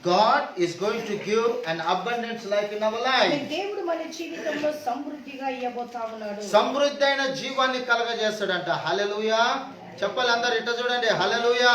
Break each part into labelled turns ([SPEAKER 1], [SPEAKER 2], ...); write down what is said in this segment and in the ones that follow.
[SPEAKER 1] God is going to give an abundant life in our life.
[SPEAKER 2] దేవుడు మన జీవితంలో సమృద్ధిగా ఇవ్వబోతా ఉన్నాడు.
[SPEAKER 1] సమృద్ధి అయిన జీవాన్ని కలగజేస్తాడంట. హల్లెలూయా. చెప్పాలి అందరు ఇట్ట చూడండి. హల్లెలూయా.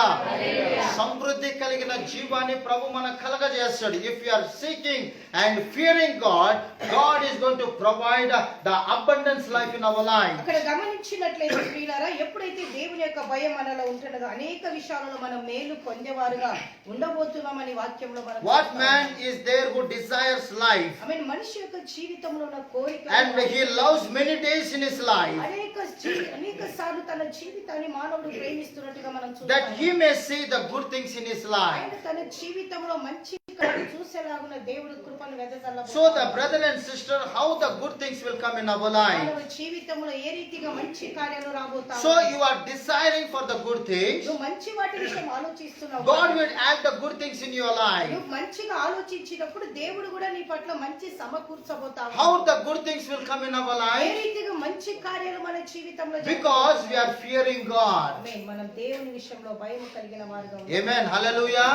[SPEAKER 1] సమృద్ధి కలిగిన జీవాన్ని ప్రభు మనకు కలగజేస్తాడు. If you are seeking and fearing God, God is going to provide the abundance life in our life.
[SPEAKER 2] అక్కడ గమనించినట్లయితే ప్రియులారా, ఎప్పుడైతే దేవుని యొక్క భయం మనలో ఉంటున్నదో అనేక విషయాలలో మనం మేలు పొందేవారుగా ఉండబోతున్నామని వాక్యంలో మనం.
[SPEAKER 1] What man is there who desires life?
[SPEAKER 2] మనిషి యొక్క జీవితంలో ఉన్న కోరిక,
[SPEAKER 1] and he loves many days in his life,
[SPEAKER 2] అనేక సార్లు తన జీవితాన్ని మానవుడు ప్రేమిస్తున్నట్టుగా మనం చూస్తాం.
[SPEAKER 1] that he may see the good things in his life.
[SPEAKER 2] తన జీవితంలో మంచి కార్యాలు చూసేలాగున దేవుడు కృపను వెదజల్లబోతున్నాడు.
[SPEAKER 1] So the brother and sister, how the good things will come in our life.
[SPEAKER 2] మన జీవితంలో ఏ రీతిగా మంచి కార్యాలు రాబోతాయి.
[SPEAKER 1] So you are desiring for the good things.
[SPEAKER 2] నువ్వు మంచి వాటి విషయం ఆలోచిస్తున్నావు.
[SPEAKER 1] God will add the good things in your life.
[SPEAKER 2] నువ్వు మంచిగా ఆలోచించినప్పుడు దేవుడు కూడా నీ పట్ల మంచి సమకూర్చబోతాడు.
[SPEAKER 1] How the good things will come in our
[SPEAKER 2] A
[SPEAKER 1] life?
[SPEAKER 2] రీతిగా మంచి కార్యాలు మన జీవితంలో
[SPEAKER 1] Because we are fearing God.
[SPEAKER 2] మనం దేవుని విషయంలో భయం కలిగిన వారుగా ఉన్నాం.
[SPEAKER 1] Amen. Hallelujah.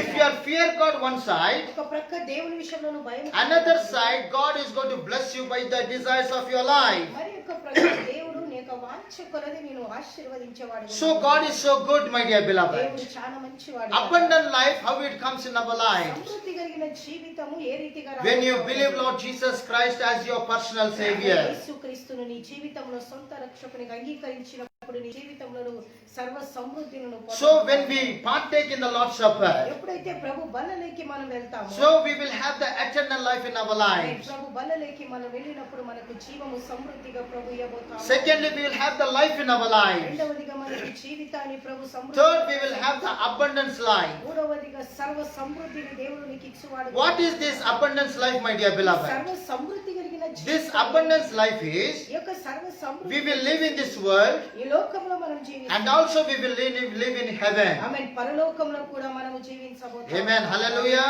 [SPEAKER 1] If you are fear God one side,
[SPEAKER 2] ఒక ప్రక్క దేవుని విషయంలో నువ్వు భయం,
[SPEAKER 1] another side God is going to bless you by the desires of your life.
[SPEAKER 2] మరి ఒక ప్రక్క దేవుడు నీ యొక్క వాంఛ కొలది నిన్ను ఆశీర్వదించేవాడు.
[SPEAKER 1] So God is so good, my dear beloved.
[SPEAKER 2] దేవుడు చాలా మంచివాడు.
[SPEAKER 1] Abundant life, how it comes in our lives.
[SPEAKER 2] సమృద్ధి కలిగిన జీవితము ఏ రీతిగా
[SPEAKER 1] When you believe Lord Jesus Christ as your personal Savior.
[SPEAKER 2] యేసుక్రీస్తును నీ జీవితంలో సొంత రక్షకునిగా అంగీకరించినప్పుడు నీ జీవితంలో నువ్వు సర్వ సమృద్ధిని పొందుతావు.
[SPEAKER 1] So when we partake in the Lord's Supper,
[SPEAKER 2] ఎప్పుడైతే ప్రభు బల్లలోకి మనం వెళ్తామో,
[SPEAKER 1] so we will have the eternal life in our lives.
[SPEAKER 2] ప్రభు బల్లలోకి మనం వెళ్ళినప్పుడు మనకు జీవము సమృద్ధిగా ప్రభు ఇవ్వబోతాడు.
[SPEAKER 1] Secondly, we will have the life in our lives.
[SPEAKER 2] రెండవదిగా మనకు జీవితాన్ని ప్రభు సమృద్ధి.
[SPEAKER 1] Third, we will have the abundance life.
[SPEAKER 2] మూడవదిగా సర్వ సమృద్ధిని దేవుడు నీకు ఇచ్చువాడు.
[SPEAKER 1] What is this abundance life, my dear beloved?
[SPEAKER 2] సర్వ సమృద్ధి కలిగిన
[SPEAKER 1] This abundance life is,
[SPEAKER 2] ఈ యొక్క సర్వ సమృద్ధి,
[SPEAKER 1] we will live in this world
[SPEAKER 2] ఈ లోకంలో మనం జీవిస్తాం.
[SPEAKER 1] and also we will live in heaven.
[SPEAKER 2] ఆమేన్. పరలోకంలో కూడా మనము జీవించబోతాం.
[SPEAKER 1] Amen. Hallelujah.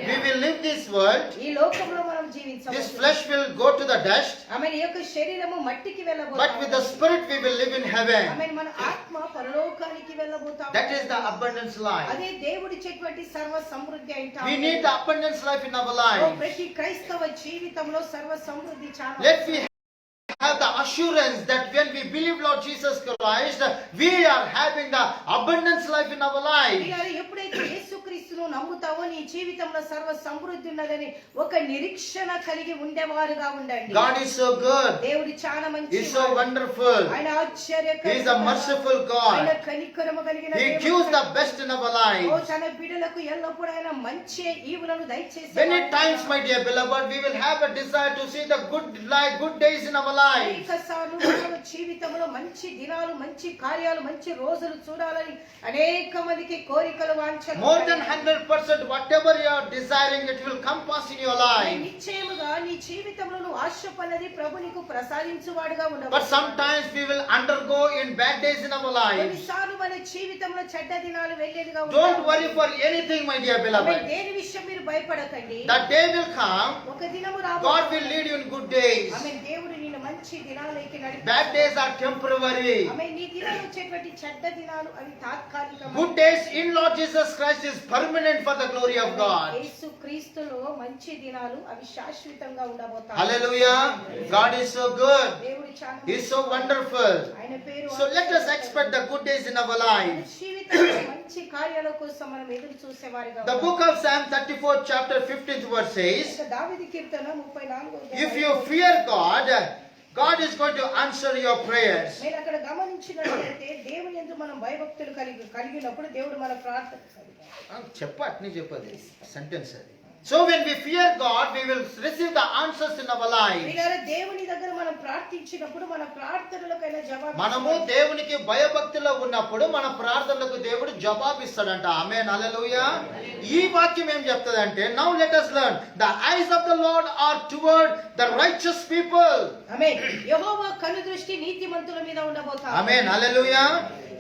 [SPEAKER 1] We will live this world.
[SPEAKER 2] ఈ లోకంలో మనం జీవించబోతాం.
[SPEAKER 1] This flesh will go to the dust,
[SPEAKER 2] ఆమేన్. ఈ యొక్క శరీరము మట్టికి వెళ్ళబోతుంది.
[SPEAKER 1] but with the spirit we will live in heaven.
[SPEAKER 2] ఆమేన్. మన ఆత్మ పరలోకానికి వెళ్ళబోతాం.
[SPEAKER 1] That is the abundance life.
[SPEAKER 2] అదే దేవుడిచ్చేటువంటి సర్వ సమృద్ధి అంటాం.
[SPEAKER 1] We need the abundance life in our
[SPEAKER 2] oh
[SPEAKER 1] life.
[SPEAKER 2] ప్రతి క్రైస్తవ జీవితంలో సర్వ సమృద్ధి చాలా.
[SPEAKER 1] Let me have the assurance that when we believe Lord Jesus Christ, we are having the abundance life in our life.
[SPEAKER 2] ఎప్పుడైతే యేసుక్రీస్తును నమ్ముతావో నీ జీవితంలో సర్వ సమృద్ధి ఉన్నదని ఒక నిరీక్షణ కలిగి ఉండేవారుగా ఉండండి.
[SPEAKER 1] God is so good.
[SPEAKER 2] దేవుడు చాలా
[SPEAKER 1] He
[SPEAKER 2] మంచి,
[SPEAKER 1] is so wonderful.
[SPEAKER 2] ఆయన ఆశ్చర్యకరుడు.
[SPEAKER 1] He is a merciful God.
[SPEAKER 2] ఆయన కనికరము కలిగిన
[SPEAKER 1] He
[SPEAKER 2] దేవుడు.
[SPEAKER 1] gives the best in our
[SPEAKER 2] oh
[SPEAKER 1] lives.
[SPEAKER 2] తన బిడ్డలకు ఎల్లప్పుడూ ఆయన మంచి ఈవులను దయచేసి.
[SPEAKER 1] Many times, my dear beloved, we will have a desire to see the good days in our lives.
[SPEAKER 2] అనేక సార్లు మన జీవితంలో మంచి దినాలు, మంచి కార్యాలు, మంచి రోజులు చూడాలని అనేక మందికి కోరికలు, వాంఛలు.
[SPEAKER 1] More than 100%, whatever you are desiring, it will come pass in your life.
[SPEAKER 2] నిశ్చయముగా నీ జీవితంలో నువ్వు ఆశపన్నది ప్రభు నీకు ప్రసాదించువాడుగా ఉండవు.
[SPEAKER 1] But sometimes we will undergo in bad days in our lives.
[SPEAKER 2] కొన్నిసార్లు మన జీవితంలో చెడ్డ దినాలు వెళ్ళేదిగా
[SPEAKER 1] Don't worry for anything, my dear beloved.
[SPEAKER 2] దేని విషయం మీరు భయపడకండి.
[SPEAKER 1] That day will come.
[SPEAKER 2] ఒక దినము
[SPEAKER 1] God will lead you in good days.
[SPEAKER 2] దేవుడు నిన్ను మంచి దినాలకి నడిపి.
[SPEAKER 1] Bad days are temporary.
[SPEAKER 2] నీ దినాలు వచ్చేటువంటి చెడ్డ దినాలు అవి తాత్కాలికం.
[SPEAKER 1] Good days in Lord Jesus Christ is permanent for the glory of God.
[SPEAKER 2] యేసుక్రీస్తులో మంచి దినాలు అవి శాశ్వతంగా ఉండబోతాయి.
[SPEAKER 1] Hallelujah. God is so good.
[SPEAKER 2] దేవుడు చాలా
[SPEAKER 1] He is so wonderful.
[SPEAKER 2] ఆయన పేరు.
[SPEAKER 1] So let us expect the good days in our lives.
[SPEAKER 2] జీవితంలో మంచి కార్యాల కోసం మనం ఎదురు చూసేవారిగా.
[SPEAKER 1] The book of Psalm 34 chapter 15th verse says,
[SPEAKER 2] దావీదు కీర్తన 34.
[SPEAKER 1] if you fear God, God is going to answer your prayers.
[SPEAKER 2] మీరు అక్కడ గమనించినట్లయితే దేవుని యందు మనం భయభక్తులు కలిగినప్పుడు దేవుడు మన ప్రార్థన.
[SPEAKER 1] చెప్పని చెప్పది సెంటెన్స్ అది. So when we fear God, we will receive the answers in our life.
[SPEAKER 2] దేవుని దగ్గర మనం ప్రార్థించినప్పుడు మన ప్రార్థనలకైనా జవాబు.
[SPEAKER 1] మనము దేవునికి భయభక్తిలో ఉన్నప్పుడు మన ప్రార్థనలకు దేవుడు జవాబు ఇస్తాడంట. ఆమేన్. హల్లెలూయా. ఈ వాక్యం ఏం చెప్తదంటే, now let us learn, the eyes of the Lord are toward the righteous people.
[SPEAKER 2] ఆమేన్. యెహోవా కనుదృష్టి నీతిమంతుల మీద ఉండబోతాడు.
[SPEAKER 1] ఆమేన్. హల్లెలూయా.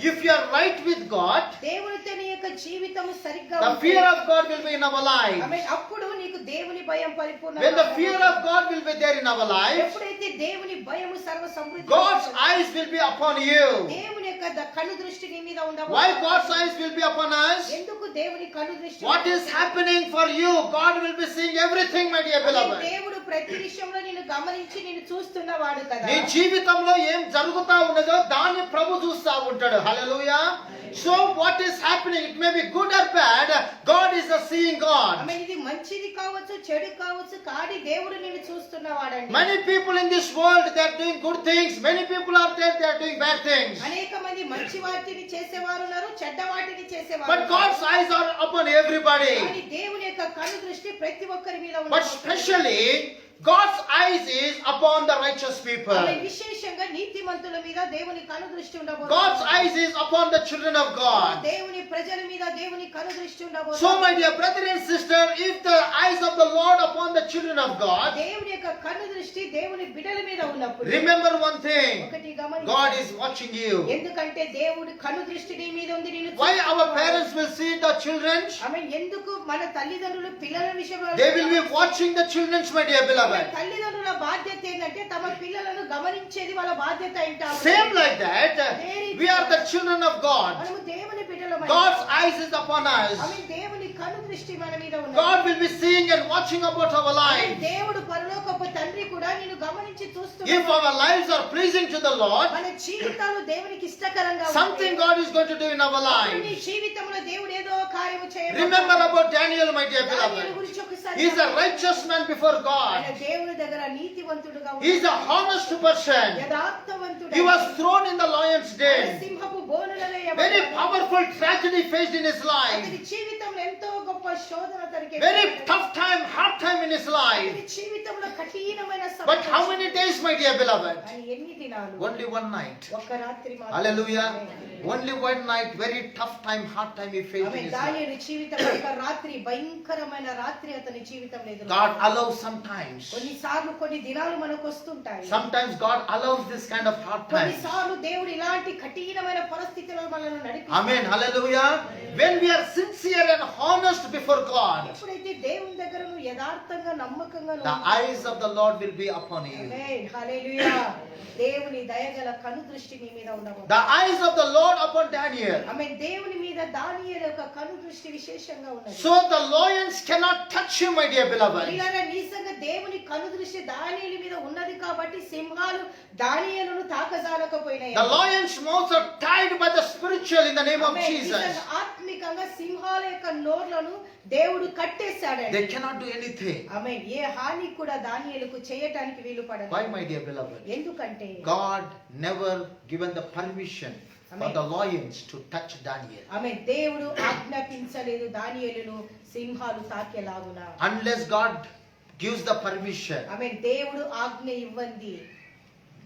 [SPEAKER 1] If you are right with God,
[SPEAKER 2] దేవునితో నీ యొక్క జీవితం సరిగ్గా
[SPEAKER 1] the fear of God will be in our lives.
[SPEAKER 2] ఆమేన్. అప్పుడు నీకు దేవుని భయం పరిపూర్ణ
[SPEAKER 1] When the fear of God will be there in our life,
[SPEAKER 2] ఎప్పుడైతే దేవుని భయము సర్వ సమృద్ధి
[SPEAKER 1] God's eyes will be upon you.
[SPEAKER 2] దేవుని యొక్క కన్ను దృష్టి నీ మీద ఉండబోతుంది.
[SPEAKER 1] Why God's eyes will be upon us?
[SPEAKER 2] ఎందుకు దేవుని కన్ను దృష్టి
[SPEAKER 1] What is happening for you? God will be seeing everything, my dear beloved.
[SPEAKER 2] దేవుడు ప్రతి విషయంలో నిన్ను గమనించి నిన్ను చూస్తున్నవాడు కదా.
[SPEAKER 1] నీ జీవితంలో ఏం జరుగుతా ఉన్నదో దాన్ని ప్రభు చూస్తా ఉంటాడు. హల్లెలూయా. So what is happening, it may be good or bad, God is a seeing God.
[SPEAKER 2] ఇది మంచిది కావచ్చు చెడు కావచ్చు కానీ దేవుడు నిన్ను చూస్తున్నవాడండి.
[SPEAKER 1] Many people in this world, they are doing good things. Many people are there, they are doing bad things.
[SPEAKER 2] అనేక మంది మంచి వాటిని చేసేవారు ఉన్నారు చెడ్డ వాటిని చేసేవారు.
[SPEAKER 1] But God's eyes are upon everybody.
[SPEAKER 2] కానీ దేవుని యొక్క కన్ను దృష్టి ప్రతి ఒక్కరి మీద ఉంది.
[SPEAKER 1] But especially God's eyes is upon the righteous people.
[SPEAKER 2] విశేషంగా నీతిమంతుల మీద దేవుని కన్ను దృష్టి ఉండబోతుంది.
[SPEAKER 1] God's eyes is upon the children of God.
[SPEAKER 2] దేవుని ప్రజల మీద దేవుని కన్ను దృష్టి ఉండబోతుంది.
[SPEAKER 1] So my dear brother and sister, if the eyes of the Lord upon the children of God,
[SPEAKER 2] దేవుని యొక్క కన్ను దృష్టి దేవుని బిడ్డల మీద ఉన్నప్పుడు
[SPEAKER 1] remember one thing,
[SPEAKER 2] ఒకటి గమనించండి.
[SPEAKER 1] God is watching you.
[SPEAKER 2] ఎందుకంటే దేవుడి కన్ను దృష్టి నీ మీద ఉంది నిన్ను
[SPEAKER 1] Why our parents will see the children?
[SPEAKER 2] ఎందుకు మన తల్లిదండ్రులు పిల్లల విషయంలో
[SPEAKER 1] They will be watching the children, my dear beloved.
[SPEAKER 2] తల్లిదండ్రుల బాధ్యత ఏంటంటే తమ పిల్లలను గమనించేది వాళ్ళ బాధ్యత అంటారు.
[SPEAKER 1] Same like that, we are the children of God.
[SPEAKER 2] మనము దేవుని బిడ్డలము.
[SPEAKER 1] God's eyes is upon us.
[SPEAKER 2] దేవుని కన్ను దృష్టి మన మీద ఉంది.
[SPEAKER 1] God will be seeing and watching about our lives.
[SPEAKER 2] దేవుడు పరలోకపు తండ్రి కూడా నిన్ను గమనించి చూస్తున్నాడు.
[SPEAKER 1] If our lives are pleasing to the Lord,
[SPEAKER 2] మన జీవితాలు దేవునికి ఇష్టకరంగా ఉంటే
[SPEAKER 1] something God is going to do in our
[SPEAKER 2] నీ
[SPEAKER 1] lives.
[SPEAKER 2] జీవితంలో దేవుడు ఏదో కార్యము చేయబోతున్నాడు.
[SPEAKER 1] Remember about Daniel, my dear
[SPEAKER 2] దానియేలు
[SPEAKER 1] beloved.
[SPEAKER 2] గురించి ఒకసారి
[SPEAKER 1] He is a righteous man before God.
[SPEAKER 2] ఆయన దేవుని దగ్గర నీతివంతుడుగా
[SPEAKER 1] He is a honest person.
[SPEAKER 2] యథార్థవంతుడు.
[SPEAKER 1] He was thrown in the lion's den.
[SPEAKER 2] సింహపు బోనులలో
[SPEAKER 1] Very powerful tragedy faced in his life.
[SPEAKER 2] అతని జీవితంలో ఎంతో గొప్ప శోధన తనకి
[SPEAKER 1] Very tough time, hard time in his life.
[SPEAKER 2] అతని జీవితంలో కఠినమైన
[SPEAKER 1] But how many days, my dear beloved?
[SPEAKER 2] అని ఎన్ని దినాలు?
[SPEAKER 1] Only one night.
[SPEAKER 2] ఒక్క రాత్రి మాత్రమే.
[SPEAKER 1] Hallelujah. Only one night, very tough time, hard time he faced in his life.
[SPEAKER 2] దానియేలు జీవితంలో ఒక రాత్రి భయంకరమైన రాత్రి అతని జీవితంలో ఎదురైంది.
[SPEAKER 1] God allows sometimes.
[SPEAKER 2] కొన్నిసార్లు కొన్ని దినాలు మనకు వస్తుంటాయి.
[SPEAKER 1] Sometimes God allows this kind of hard times.
[SPEAKER 2] కొన్నిసార్లు దేవుడు ఇలాంటి కఠినమైన పరిస్థితుల్లో మనల్ని నడిపిస్తాడు.
[SPEAKER 1] Amen. Hallelujah. When we are sincere and honest before God,
[SPEAKER 2] ఎప్పుడైతే దేవుని దగ్గర నువ్వు యథార్థంగా నమ్మకంగా
[SPEAKER 1] the eyes of the Lord will be upon you.
[SPEAKER 2] ఆమేన్ హల్లెలూయా. దేవుని దయగల కను దృష్టి నీ మీద ఉండబోతుంది.
[SPEAKER 1] The eyes of the Lord upon Daniel.
[SPEAKER 2] ఆమేన్ దేవుని మీద దానియేలు యొక్క కను దృష్టి విశేషంగా ఉన్నది.
[SPEAKER 1] So the lions cannot touch him, my dear beloved.
[SPEAKER 2] ప్రియులారా నిజంగా దేవుని కను దృష్టి దానియేలు మీద ఉన్నది కాబట్టి సింహాలు దానియేలును తాకజాలకపోయినాయి.
[SPEAKER 1] The lions' mouths are tied by the spiritual in the name of Jesus.
[SPEAKER 2] ఆత్మికంగా సింహాల యొక్క నోర్లను దేవుడు కట్టేశాడు.
[SPEAKER 1] They cannot do anything.
[SPEAKER 2] ఆమేన్ ఏ హాని కూడా దానియేలుకు చేయడానికి వీలు పడదు.
[SPEAKER 1] Why, my dear beloved?
[SPEAKER 2] ఎందుకంటే
[SPEAKER 1] God never given the permission for the lions to touch Daniel.
[SPEAKER 2] ఆమేన్ దేవుడు ఆజ్ఞాపించలేదు దానియేలును సింహాలు తాకేలాగునా.
[SPEAKER 1] Unless God gives the permission,
[SPEAKER 2] ఆమేన్ దేవుడు ఆజ్ఞ ఇవ్వండి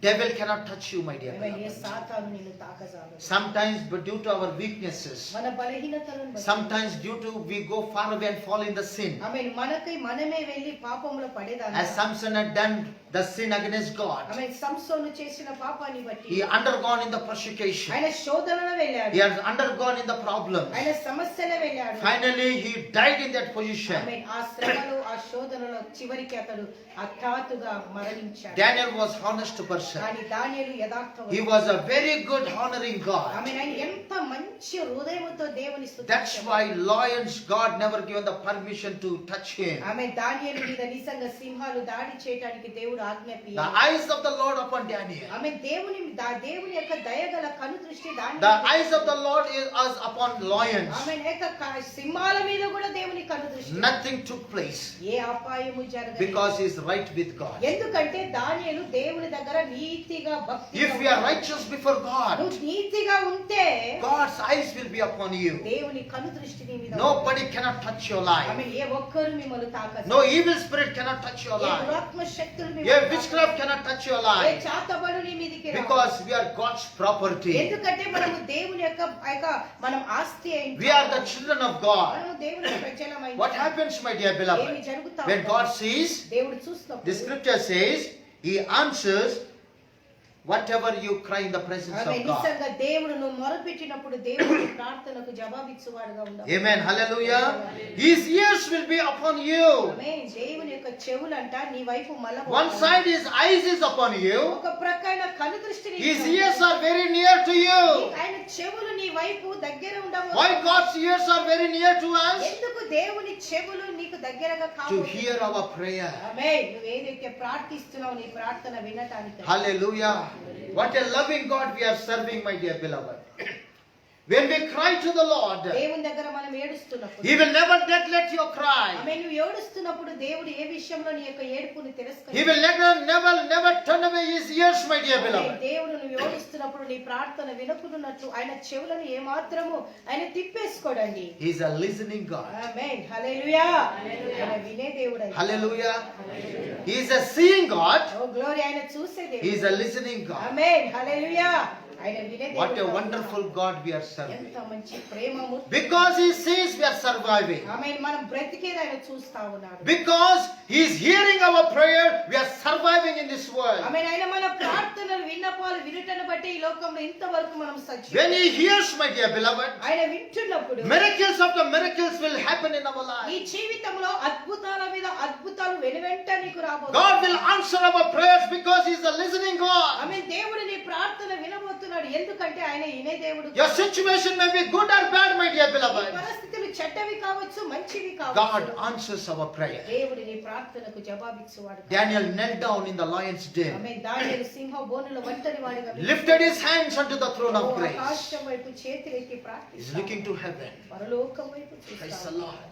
[SPEAKER 1] devil cannot touch you, my dear
[SPEAKER 2] amen A
[SPEAKER 1] beloved.
[SPEAKER 2] సాతాను నిన్ను తాకజాలడు.
[SPEAKER 1] Sometimes, but due to our weaknesses,
[SPEAKER 2] మన బలహీనతలను బట్టి
[SPEAKER 1] sometimes due to we go far away and fall in the sin.
[SPEAKER 2] ఆమేన్ మనకై మనమే వెళ్ళి పాపంలో పడేదాన్ని.
[SPEAKER 1] As Samson had done the sin against God,
[SPEAKER 2] ఆమేన్ సంసోను చేసిన పాపాన్ని బట్టి
[SPEAKER 1] he undergone in the persecution.
[SPEAKER 2] ఆయన శోధనలో వెళ్ళాడు.
[SPEAKER 1] He has undergone in the problems.
[SPEAKER 2] ఆయన సమస్యలో వెళ్ళాడు.
[SPEAKER 1] Finally, he died in that position.
[SPEAKER 2] ఆమేన్ ఆ శ్రమలో ఆ శోధనలో చివరికి అతడు హఠాత్తుగా మరణించాడు.
[SPEAKER 1] Daniel was honest person.
[SPEAKER 2] కానీ దానియేలు యథార్థవంతుడు.
[SPEAKER 1] He was a very good honoring God.
[SPEAKER 2] ఆమేన్ ఆయన ఎంత మంచి హృదయముతో దేవుని స్తుతించాడు.
[SPEAKER 1] That's why lions, God never given the permission to touch him.
[SPEAKER 2] ఆమేన్ దానియేలు మీద నిజంగా సింహాలు దాడి చేయడానికి దేవుడు
[SPEAKER 1] The
[SPEAKER 2] ఆజ్ఞాపించాడు.
[SPEAKER 1] eyes of the Lord upon Daniel.
[SPEAKER 2] ఆమేన్ దేవుని యొక్క దయగల కను దృష్టి
[SPEAKER 1] The eyes of the Lord is upon lions.
[SPEAKER 2] ఆమేన్ సింహాల మీద కూడా దేవుని కను దృష్టి.
[SPEAKER 1] Nothing took place
[SPEAKER 2] ఏ అపాయము జరగలేదు.
[SPEAKER 1] because he is right with God.
[SPEAKER 2] ఎందుకంటే దానియేలు దేవుని దగ్గర నీతిగా భక్తిగా
[SPEAKER 1] If we are righteous before God,
[SPEAKER 2] నువ్వు నీతిగా ఉంటే
[SPEAKER 1] God's eyes will be upon you.
[SPEAKER 2] దేవుని కను దృష్టి నీ మీద
[SPEAKER 1] Nobody cannot touch your life.
[SPEAKER 2] ఆమేన్ ఏ ఒక్కరు మిమ్మల్ని తాకదు.
[SPEAKER 1] No evil spirit cannot touch your
[SPEAKER 2] A
[SPEAKER 1] life.
[SPEAKER 2] దురాత్మ శక్తులు
[SPEAKER 1] A
[SPEAKER 2] మిమ్మల్ని
[SPEAKER 1] witchcraft cannot touch your
[SPEAKER 2] A
[SPEAKER 1] life
[SPEAKER 2] చాతబడు నీ మీదికి రావు.
[SPEAKER 1] because we are God's property.
[SPEAKER 2] ఎందుకంటే మనము దేవుని యొక్క మనం ఆస్తి అయింది.
[SPEAKER 1] We are the children of God.
[SPEAKER 2] మనము దేవుని ప్రజలమై
[SPEAKER 1] What happens, my dear
[SPEAKER 2] ఏమి
[SPEAKER 1] beloved?
[SPEAKER 2] జరుగుతా
[SPEAKER 1] When
[SPEAKER 2] ఉందో
[SPEAKER 1] God sees,
[SPEAKER 2] దేవుడు
[SPEAKER 1] the
[SPEAKER 2] చూస్తున్నప్పుడు
[SPEAKER 1] scripture says, He answers whatever you cry in the presence
[SPEAKER 2] ఆమె
[SPEAKER 1] of God.
[SPEAKER 2] నిజంగా దేవుడు నువ్వు మొరపెట్టినప్పుడు దేవుడు నీ ప్రార్థనకు జవాబిచ్చువాడుగా ఉండాలి.
[SPEAKER 1] Amen. Hallelujah. His ears will be upon you.
[SPEAKER 2] ఆమేన్. దేవుని యొక్క చెవులంట నీ వైపు
[SPEAKER 1] One
[SPEAKER 2] మళ్ళబోతాయి.
[SPEAKER 1] side his eyes is upon you.
[SPEAKER 2] ఒక ప్రక్కన కను దృష్టి నీ
[SPEAKER 1] His
[SPEAKER 2] మీద
[SPEAKER 1] ears are very near to you.
[SPEAKER 2] ఆయన చెవులు నీ వైపు దగ్గర ఉండవు.
[SPEAKER 1] Why God's ears are very near to us?
[SPEAKER 2] ఎందుకు దేవుని చెవులు నీకు దగ్గరగా
[SPEAKER 1] To
[SPEAKER 2] కావు?
[SPEAKER 1] hear our prayer.
[SPEAKER 2] ఆమేన్. నువ్వు ఏదైతే ప్రార్థిస్తున్నావు నీ ప్రార్థన వినటానికి.
[SPEAKER 1] Hallelujah. What a loving God we are serving, my dear beloved. When we cry to the Lord,
[SPEAKER 2] దేవుని దగ్గర మనం ఏడుస్తున్నప్పుడు
[SPEAKER 1] He will never neglect your cry.
[SPEAKER 2] ఆమేన్. నువ్వు ఏడుస్తున్నప్పుడు దేవుడు ఏ విషయంలో నీ యొక్క ఏడుపుని
[SPEAKER 1] He
[SPEAKER 2] తిరస్కరించడు.
[SPEAKER 1] will never turn away His ears, my dear
[SPEAKER 2] amen.
[SPEAKER 1] beloved.
[SPEAKER 2] దేవుడు నువ్వు ఏడుస్తున్నప్పుడు నీ ప్రార్థన వినకున్నట్లు ఆయన చెవులను ఏమాత్రము ఆయన తిప్పేసుకోడండి.
[SPEAKER 1] He is a listening God.
[SPEAKER 2] ఆమేన్. హల్లెలూయా. ఆయన వినే దేవుడు.
[SPEAKER 1] Hallelujah. He is a seeing God.
[SPEAKER 2] Oh glory. ఆయన చూసే
[SPEAKER 1] He
[SPEAKER 2] దేవుడు.
[SPEAKER 1] is a listening God.
[SPEAKER 2] ఆమేన్. హల్లెలూయా. ఆయన వినే
[SPEAKER 1] What a
[SPEAKER 2] దేవుడు.
[SPEAKER 1] wonderful God we are serving.
[SPEAKER 2] ఎంత మంచి ప్రేమము.
[SPEAKER 1] Because He sees we are surviving.
[SPEAKER 2] ఆమేన్. మనం బ్రతికేది ఆయన చూస్తా ఉన్నాడు.
[SPEAKER 1] Because He is hearing our prayer, we are surviving in this world.
[SPEAKER 2] ఆమేన్. ఆయన మన ప్రార్థనలు విన్నపాలు వినుటను బట్టి ఈ లోకంలో ఇంతవరకు మనం సజీవం.
[SPEAKER 1] When He hears, my dear beloved,
[SPEAKER 2] ఆయన వింటున్నప్పుడు
[SPEAKER 1] miracles after miracles will happen in our
[SPEAKER 2] ఈ
[SPEAKER 1] life.
[SPEAKER 2] జీవితంలో అద్భుతాల మీద అద్భుతాలు వెనువెంట నీకు రాబోతుంది.
[SPEAKER 1] God will answer our prayers because He is a listening God.
[SPEAKER 2] ఆమేన్. దేవుడు నీ ప్రార్థన వినబోతున్నాడు. ఎందుకంటే ఆయన వినే దేవుడు.
[SPEAKER 1] Your situation may be good or bad, my dear
[SPEAKER 2] ఈ
[SPEAKER 1] beloved.
[SPEAKER 2] పరిస్థితులు చెడ్డవి కావచ్చు మంచివి
[SPEAKER 1] God
[SPEAKER 2] కావచ్చు.
[SPEAKER 1] answers our prayer.
[SPEAKER 2] దేవుడు నీ ప్రార్థనకు జవాబిచ్చువాడు.
[SPEAKER 1] Daniel knelt down in the lion's den,
[SPEAKER 2] ఆమేన్. దానియేలు సింహ బోనులో ఒంటరి వాడిగా
[SPEAKER 1] lifted his hands unto the throne of grace.
[SPEAKER 2] ఆకాశం వైపు చేతులెత్తి
[SPEAKER 1] He is
[SPEAKER 2] ప్రార్థిస్తాడు.
[SPEAKER 1] looking to heaven.
[SPEAKER 2] పరలోకం వైపు
[SPEAKER 1] Praise the
[SPEAKER 2] చూస్తాడు.
[SPEAKER 1] Lord.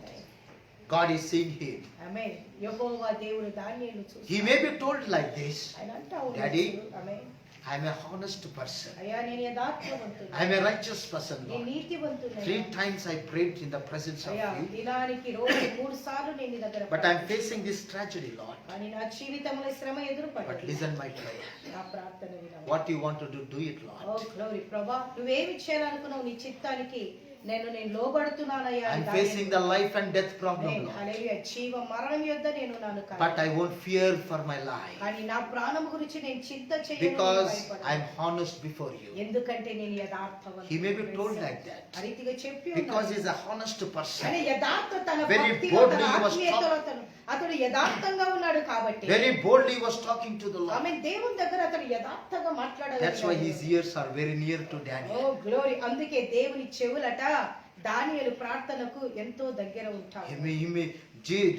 [SPEAKER 1] God is seeing him.
[SPEAKER 2] ఆమేన్. యెహోవా దేవుడు దానియేలును
[SPEAKER 1] He
[SPEAKER 2] చూస్తాడు.
[SPEAKER 1] may be told like this,
[SPEAKER 2] ఆయన అంటా
[SPEAKER 1] Daddy,
[SPEAKER 2] ఉన్నాడు. ఆమేన్.
[SPEAKER 1] I am a honest person.
[SPEAKER 2] అయ్యా నేను యథార్థవంతుడు.
[SPEAKER 1] I am a righteous person,
[SPEAKER 2] నేను
[SPEAKER 1] Lord.
[SPEAKER 2] నీతివంతుడయ్యా.
[SPEAKER 1] 3 times I prayed in the presence of
[SPEAKER 2] అయ్యా
[SPEAKER 1] you.
[SPEAKER 2] దినానికి రోజు 3 సార్లు నేను నీ దగ్గర
[SPEAKER 1] But I am facing this tragedy, Lord.
[SPEAKER 2] కానీ నా జీవితంలో శ్రమ
[SPEAKER 1] But
[SPEAKER 2] ఎదురుపడింది.
[SPEAKER 1] listen my prayer.
[SPEAKER 2] నా ప్రార్థన వినవు.
[SPEAKER 1] What you want to do it,
[SPEAKER 2] oh
[SPEAKER 1] Lord.
[SPEAKER 2] Glory ప్రభా నువ్వేమి చేయాలనుకున్నావు నీ చిత్తానికి నేను లోబడుతున్నానయ్యా
[SPEAKER 1] I
[SPEAKER 2] అని
[SPEAKER 1] am
[SPEAKER 2] దానియేలు.
[SPEAKER 1] facing the life and death problem,
[SPEAKER 2] amen.
[SPEAKER 1] Lord.
[SPEAKER 2] హల్లెలూయా. జీవ మరణం యొద్ద నేను ఉన్నాను కానీ
[SPEAKER 1] But I won't fear for my life
[SPEAKER 2] కానీ నా ప్రాణం గురించి నేను చింత చేయను
[SPEAKER 1] because
[SPEAKER 2] భయపడను.
[SPEAKER 1] I am honest before you.
[SPEAKER 2] ఎందుకంటే నేను యథార్థవంతుడు.
[SPEAKER 1] He may be told like that.
[SPEAKER 2] ఆ రీతిగా చెప్పి
[SPEAKER 1] Because he
[SPEAKER 2] ఉన్నాడు.
[SPEAKER 1] is a honest
[SPEAKER 2] ఆయన
[SPEAKER 1] person.
[SPEAKER 2] యథార్థ తన
[SPEAKER 1] Very
[SPEAKER 2] భక్తిలో
[SPEAKER 1] boldly
[SPEAKER 2] తన
[SPEAKER 1] he was
[SPEAKER 2] ఆత్మీయతలో అతడు యథార్థంగా ఉన్నాడు కాబట్టి
[SPEAKER 1] Very boldly he was talking to the Lord.
[SPEAKER 2] ఆమె దేవుని దగ్గర అతడు యథార్థంగా
[SPEAKER 1] That's why his
[SPEAKER 2] మాట్లాడాడు.
[SPEAKER 1] ears are very near to
[SPEAKER 2] oh
[SPEAKER 1] Daniel.
[SPEAKER 2] Glory. అందుకే దేవుని చెవులట దానియేలు ప్రార్థనకు ఎంతో దగ్గర
[SPEAKER 1] He
[SPEAKER 2] ఉంటాడు.
[SPEAKER 1] may,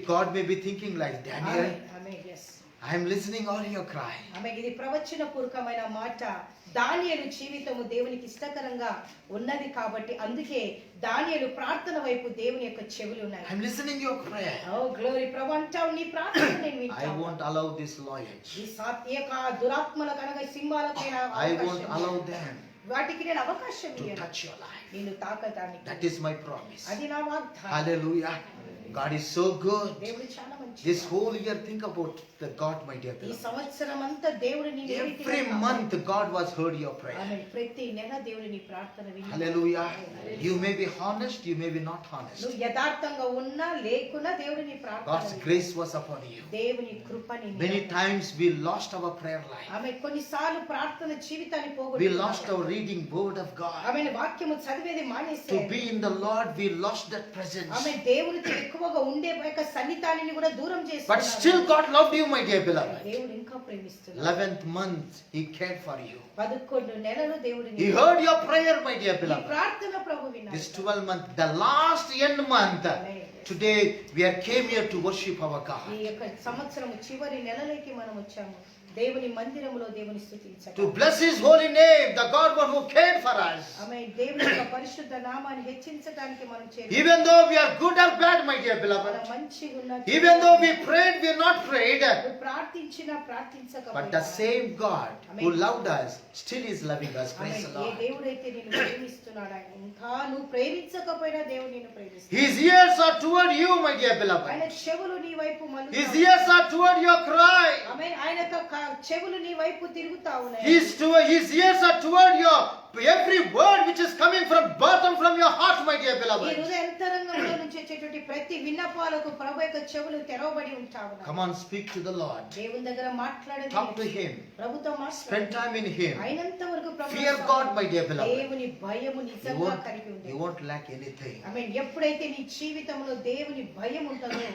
[SPEAKER 1] God may be thinking like, Daniel,
[SPEAKER 2] ఆమె yes.
[SPEAKER 1] I am listening all your cry.
[SPEAKER 2] ఆమె ఇది ప్రవచన పూర్వకమైన మాట. దానియేలు జీవితము దేవునికి ఇష్టకరంగా ఉన్నది కాబట్టి అందుకే దానియేలు ప్రార్థన వైపు దేవుని యొక్క చెవులు ఉన్నాయి.
[SPEAKER 1] I am listening your prayer.
[SPEAKER 2] Oh glory. ప్రభు అంటావు నీ ప్రార్థన నేను
[SPEAKER 1] I
[SPEAKER 2] వింటాను.
[SPEAKER 1] won't allow these lions.
[SPEAKER 2] ఈ సాత్విక దురాత్మలకు అనగా సింహాలకు నేను
[SPEAKER 1] I won't
[SPEAKER 2] అవకాశం
[SPEAKER 1] allow them
[SPEAKER 2] వాటికి నేను అవకాశం
[SPEAKER 1] to
[SPEAKER 2] ఇయ్యను.
[SPEAKER 1] touch your life.
[SPEAKER 2] నిన్ను తాకటానికి.
[SPEAKER 1] That is my promise.
[SPEAKER 2] అది నా వాగ్దానం.
[SPEAKER 1] Hallelujah. God is so good.
[SPEAKER 2] దేవుడు చాలా మంచి.
[SPEAKER 1] This whole year, think about the God, my dear
[SPEAKER 2] ఈ
[SPEAKER 1] beloved.
[SPEAKER 2] సంవత్సరం అంతా దేవుడు నీ
[SPEAKER 1] Every month, God was heard your prayer.
[SPEAKER 2] ఆమె ప్రతి నెల దేవుడు నీ ప్రార్థన విన్నాడు.
[SPEAKER 1] Hallelujah. You may be honest, you may be not honest.
[SPEAKER 2] నువ్వు యథార్థంగా ఉన్నా లేకున్నా దేవుడు నీ ప్రార్థన
[SPEAKER 1] God's
[SPEAKER 2] విన్నాడు.
[SPEAKER 1] grace was upon you.
[SPEAKER 2] దేవుని కృప నీ మీద.
[SPEAKER 1] Many times we lost our prayer life.
[SPEAKER 2] ఆమె కొన్నిసార్లు ప్రార్థన జీవితాన్ని
[SPEAKER 1] We
[SPEAKER 2] పోగొట్టుకున్నాం.
[SPEAKER 1] lost our reading word of God.
[SPEAKER 2] ఆమె వాక్యము చదివేది
[SPEAKER 1] To
[SPEAKER 2] మానేసాడు.
[SPEAKER 1] be in the Lord, we lost that presence.
[SPEAKER 2] ఆమె దేవునితో ఎక్కువగా ఉండే యొక్క సన్నిధానాన్ని కూడా దూరం
[SPEAKER 1] But
[SPEAKER 2] చేస్తున్నాడు.
[SPEAKER 1] still God loved you, my dear beloved.
[SPEAKER 2] దేవుడు ఇంకా ప్రేమిస్తున్నాడు.
[SPEAKER 1] 11th month, He cared for you.
[SPEAKER 2] 11 నెలలు దేవుడు
[SPEAKER 1] He heard your prayer, my dear
[SPEAKER 2] నీ
[SPEAKER 1] beloved.
[SPEAKER 2] ప్రార్థన ప్రభు విన్నాడు.
[SPEAKER 1] This 12th month, the last end month, today we are came here to worship our
[SPEAKER 2] ఈ
[SPEAKER 1] God.
[SPEAKER 2] యొక్క సంవత్సరము చివరి నెలలోకి మనం వచ్చాము. దేవుని మందిరములో దేవుని స్తుతించాలి.
[SPEAKER 1] To bless His holy name, the God one who cared for us.
[SPEAKER 2] ఆమె దేవుని యొక్క పరిశుద్ధ నామాన్ని హెచ్చించడానికి మనం చేరాము.
[SPEAKER 1] Even though we are good or bad, my dear
[SPEAKER 2] మనం
[SPEAKER 1] beloved.
[SPEAKER 2] మంచిగా ఉన్న
[SPEAKER 1] Even though we prayed, we are not prayed.
[SPEAKER 2] నువ్వు ప్రార్థించినా
[SPEAKER 1] But
[SPEAKER 2] ప్రార్థించకపోయినా
[SPEAKER 1] the same God who loved us still is loving us.
[SPEAKER 2] ఆమె
[SPEAKER 1] Praise the
[SPEAKER 2] ఏ
[SPEAKER 1] Lord.
[SPEAKER 2] దేవుడైతే నిన్ను ప్రేమిస్తున్నాడు ఆయన ఇంకా నువ్వు ప్రేమించకపోయినా దేవుడు నిన్ను ప్రేమిస్తాడు.
[SPEAKER 1] His ears are toward you, my dear
[SPEAKER 2] ఆయన
[SPEAKER 1] beloved.
[SPEAKER 2] చెవులు నీ వైపు
[SPEAKER 1] His
[SPEAKER 2] మళ్ళీ
[SPEAKER 1] ears are toward your cry.
[SPEAKER 2] ఆమె ఆయన యొక్క చెవులు నీ వైపు తిరుగుతా ఉన్నాయి.
[SPEAKER 1] His ears are toward your every word which is coming from bottom from your heart, my dear
[SPEAKER 2] ఈ
[SPEAKER 1] beloved.
[SPEAKER 2] హృదయ అంతరంగంలో నుంచి వచ్చేటువంటి ప్రతి విన్నపాలకు ప్రభు యొక్క చెవులు తెరవబడి ఉంటావు.
[SPEAKER 1] Come on, speak to the Lord.
[SPEAKER 2] దేవుని దగ్గర మాట్లాడండి.
[SPEAKER 1] Talk to Him.
[SPEAKER 2] ప్రభుతో
[SPEAKER 1] Spend
[SPEAKER 2] మాట్లాడండి.
[SPEAKER 1] time in Him.
[SPEAKER 2] అయినంత వరకు ప్రభు
[SPEAKER 1] Fear God, my dear beloved.
[SPEAKER 2] దేవుని భయము
[SPEAKER 1] You
[SPEAKER 2] నిజంగా కలిగి ఉంది.
[SPEAKER 1] won't lack anything.
[SPEAKER 2] ఎప్పుడైతే నీ జీవితంలో దేవుని భయం ఉంటుందో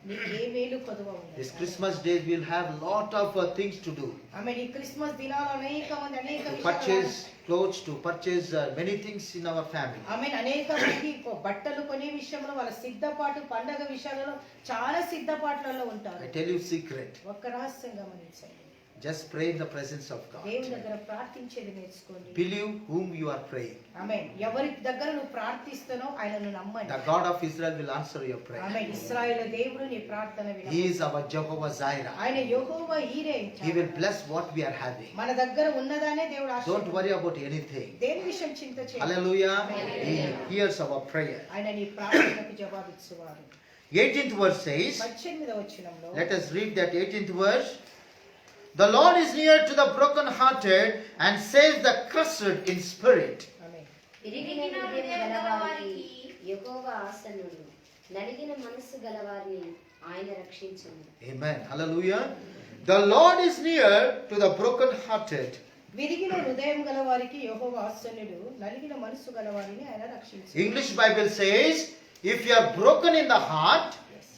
[SPEAKER 2] నీకు ఏ మేలు కొదువ
[SPEAKER 1] This
[SPEAKER 2] ఉండదు.
[SPEAKER 1] Christmas days we'll have lot of things to do.
[SPEAKER 2] ఈ క్రిస్మస్ దినాలు అనేక మంది అనేక
[SPEAKER 1] To
[SPEAKER 2] విషయాలు
[SPEAKER 1] purchase clothes, to purchase many things in our family.
[SPEAKER 2] అనేక మంది బట్టలు కొనే విషయంలో వాళ్ళ సిద్ధపాటు పండగ విషయాలలో చాలా సిద్ధపాట్లలో ఉంటారు.
[SPEAKER 1] I tell you secret.
[SPEAKER 2] ఒక్క రహస్యం గమనించండి.
[SPEAKER 1] Just pray in the presence of God.
[SPEAKER 2] దేవుని దగ్గర ప్రార్థించేది నేర్చుకోండి.
[SPEAKER 1] Believe whom you are praying.
[SPEAKER 2] ఎవరి దగ్గర నువ్వు ప్రార్థిస్తానో ఆయనను నమ్మండి.
[SPEAKER 1] The God of Israel will answer your prayer.
[SPEAKER 2] ఇశ్రాయేలు దేవుడు నీ ప్రార్థన విను.
[SPEAKER 1] He is our Jehovah Jireh.
[SPEAKER 2] ఆయన యెహోవా ఈరే.
[SPEAKER 1] He will bless what we are having.
[SPEAKER 2] మన దగ్గర ఉన్నదానే దేవుడు ఆశీర్వదిస్తాడు.
[SPEAKER 1] Don't worry about anything.
[SPEAKER 2] దేని విషయం చింత చేయకు.
[SPEAKER 1] Hallelujah. He hears our prayer.
[SPEAKER 2] ఆయన నీ ప్రార్థనకు జవాబిచ్చువాడు.
[SPEAKER 1] 18th verse says,
[SPEAKER 2] 18వ వచనంలో
[SPEAKER 1] let us read that 18th verse. The Lord is near to the broken-hearted and saves the crushed in spirit.
[SPEAKER 3] విరిగిన హృదయం గలవారికి యెహోవా ఆసన్నుడు, నలిగిన మనస్సు గలవారిని ఆయన రక్షించును.
[SPEAKER 1] Amen. Hallelujah. The Lord is near to the broken-hearted.
[SPEAKER 2] విరిగిన హృదయం గలవారికి యెహోవా ఆసన్నుడు, నలిగిన మనస్సు గలవారిని ఆయన రక్షించును.
[SPEAKER 1] English Bible says, if you are broken in the heart,